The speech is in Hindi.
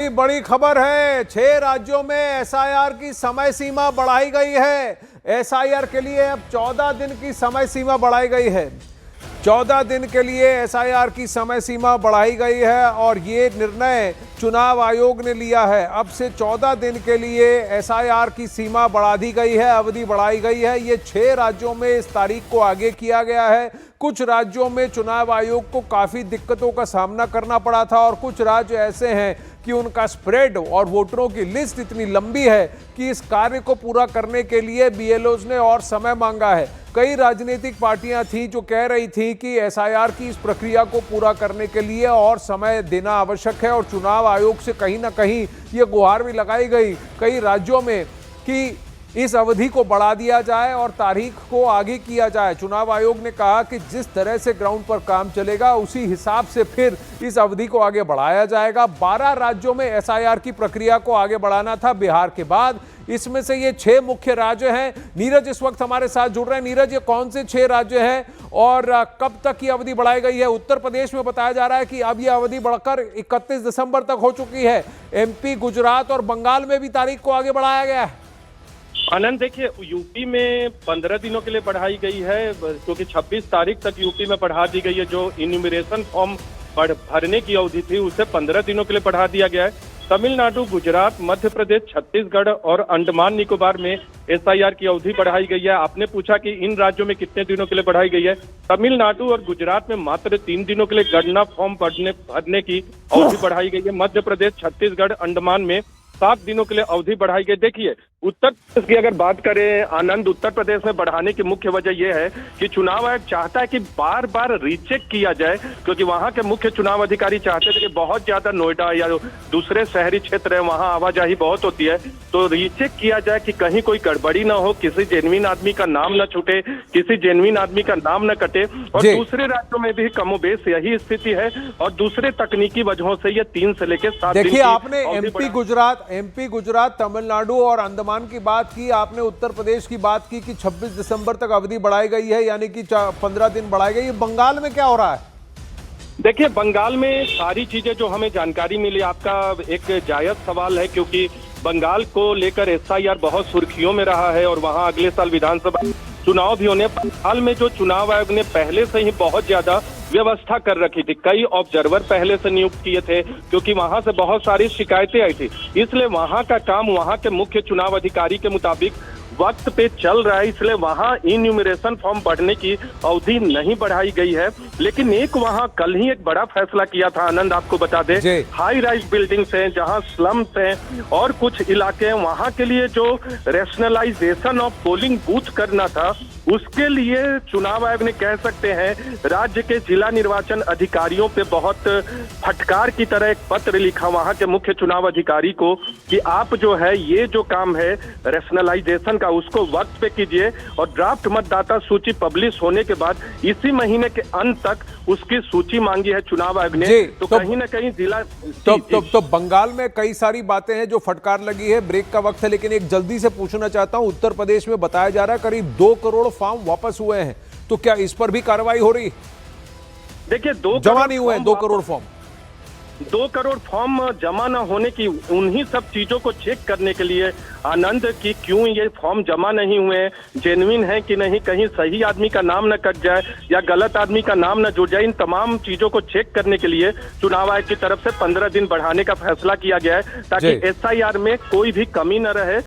बड़ी खबर है। 6 राज्यों में एसआईआर की समय सीमा बढ़ाई गई है। एसआईआर के लिए अब 14 दिन की समय सीमा बढ़ाई गई है। 14 दिन के लिए एसआईआर की समय सीमा बढ़ाई गई है और ये निर्णय चुनाव आयोग ने लिया है। अब से 14 दिन के लिए एसआईआर की सीमा बढ़ा दी गई है, अवधि बढ़ाई गई है। ये 6 राज्यों में इस तारीख को आगे किया गया है। कुछ राज्यों में चुनाव आयोग को काफी दिक्कतों का सामना करना पड़ा था और कुछ राज्य ऐसे हैं कि उनका स्प्रेड और वोटरों की लिस्ट इतनी लंबी है कि इस कार्य को पूरा करने के लिए बीएलओज ने और समय मांगा है। कई राजनीतिक पार्टियां थीं जो कह रही थीं कि एसआईआर की इस प्रक्रिया को पूरा करने के लिए और समय देना आवश्यक है और चुनाव आयोग से कहीं ना कहीं ये गुहार भी लगाई गई कई राज्यों में कि इस अवधि को बढ़ा दिया जाए और तारीख को आगे किया जाए। चुनाव आयोग ने कहा कि जिस तरह से ग्राउंड पर काम चलेगा उसी हिसाब से फिर इस अवधि को आगे बढ़ाया जाएगा। 12 राज्यों में एसआईआर की प्रक्रिया को आगे बढ़ाना था बिहार के बाद। इसमें से ये 6 मुख्य राज्य हैं। नीरज इस वक्त हमारे साथ जुड़ रहे हैं। नीरज, ये कौन से 6 राज्य हैं और कब तक ये अवधि बढ़ाई गई है? उत्तर प्रदेश में बताया जा रहा है कि अब ये अवधि बढ़कर 31 दिसंबर तक हो चुकी है। एमपी, गुजरात और बंगाल में भी तारीख को आगे बढ़ाया गया है। आनंद, देखिए, यूपी में 15 दिनों के लिए बढ़ाई गई है क्योंकि 26 तारीख तक यूपी में बढ़ा दी गई है। जो इन्यूमरेशन फॉर्म भरने की अवधि थी उसे 15 दिनों के लिए बढ़ा दिया गया है। तमिलनाडु, गुजरात, मध्य प्रदेश, छत्तीसगढ़ और अंडमान निकोबार में एसआईआर की अवधि बढ़ाई गई है। आपने पूछा कि इन राज्यों में कितने दिनों के लिए बढ़ाई गई है। तमिलनाडु और गुजरात में मात्र 3 दिनों के लिए गणना फॉर्म भरने की अवधि बढ़ाई गई है। मध्य प्रदेश, छत्तीसगढ़, अंडमान में 7 दिनों के लिए अवधि बढ़ाई गई। देखिए, उत्तर प्रदेश की अगर बात करें आनंद, उत्तर प्रदेश में बढ़ाने की मुख्य वजह यह है कि चुनाव आयोग चाहता है कि बार बार रीचेक किया जाए क्योंकि वहां के मुख्य चुनाव अधिकारी चाहते थे कि बहुत ज्यादा नोएडा या दूसरे शहरी क्षेत्र है वहां आवाजाही बहुत होती है, तो रीचेक किया जाए कि कहीं कोई गड़बड़ी ना हो, किसी जेन्युइन आदमी का नाम न छूटे, किसी जेन्युइन आदमी का नाम न कटे। और दूसरे राज्यों में भी कमोबेश यही स्थिति है और दूसरे तकनीकी वजहों से ये 3 से लेकर 7 दिन। देखिए, आपने एमपी, गुजरात, तमिलनाडु और अंडमान की बात की, आपने उत्तर प्रदेश की बात की कि 26 दिसंबर तक अवधि बढ़ाई गई है, यानी कि 15 दिन बढ़ाई गई है। बंगाल में क्या हो रहा है? देखिए, बंगाल में सारी चीजें जो हमें जानकारी मिली, आपका एक जायज सवाल है क्योंकि बंगाल को लेकर एसआईआर बहुत सुर्खियों में रहा है और वहां अगले साल विधानसभा चुनाव भी होने। बंगाल में जो चुनाव आयोग ने पहले से ही बहुत ज्यादा व्यवस्था कर रखी थी, कई ऑब्जर्वर पहले से नियुक्त किए थे क्योंकि वहां से बहुत सारी शिकायतें आई थी, इसलिए वहां का काम वहां के मुख्य चुनाव अधिकारी के मुताबिक वक्त पे चल रहा है, इसलिए वहां इन्यूमरेशन फॉर्म बढ़ने की अवधि नहीं बढ़ाई गई है। लेकिन एक वहां कल ही एक बड़ा फैसला किया था आनंद, आपको बता दें, हाई राइज बिल्डिंग्स हैं जहां स्लम्स हैं और कुछ इलाके हैं, वहां के लिए जो रैशनलाइजेशन ऑफ पोलिंग बूथ करना था उसके लिए चुनाव आयोग ने, कह सकते हैं, राज्य के जिला निर्वाचन अधिकारियों पे बहुत फटकार की तरह एक पत्र लिखा वहां के मुख्य चुनाव अधिकारी को कि आप जो है ये जो काम है रैशनलाइजेशन का उसको वक्त पे कीजिए और ड्राफ्ट मतदाता सूची पब्लिश होने के बाद इसी महीने के अंत तक उसकी सूची मांगी है चुनाव आयोग ने। तो कहीं ना कहीं जिला तो बंगाल में कई सारी बातें हैं जो फटकार लगी है। ब्रेक का वक्त है लेकिन एक जल्दी से पूछना चाहता हूं, उत्तर प्रदेश में बताया जा रहा है करीब 2 करोड़ फॉर्म वापस हुए हैं, तो क्या इस पर भी कार्रवाई हो रही? देखिए, जमा नहीं हुए 2 करोड़ फॉर्म। 2 करोड़ फॉर्म जमा न होने की उन्हीं सब चीजों को चेक करने के लिए आनंद की क्यों ये फॉर्म जमा नहीं हुए, जेन्युइन है कि नहीं, कहीं सही आदमी का नाम न कट जाए या गलत आदमी का नाम न जुड़ जाए, इन तमाम चीजों को चेक करने के लिए चुनाव आयोग की तरफ से 15 दिन बढ़ाने का फैसला किया गया है ताकि एसआईआर में कोई भी कमी न रहे।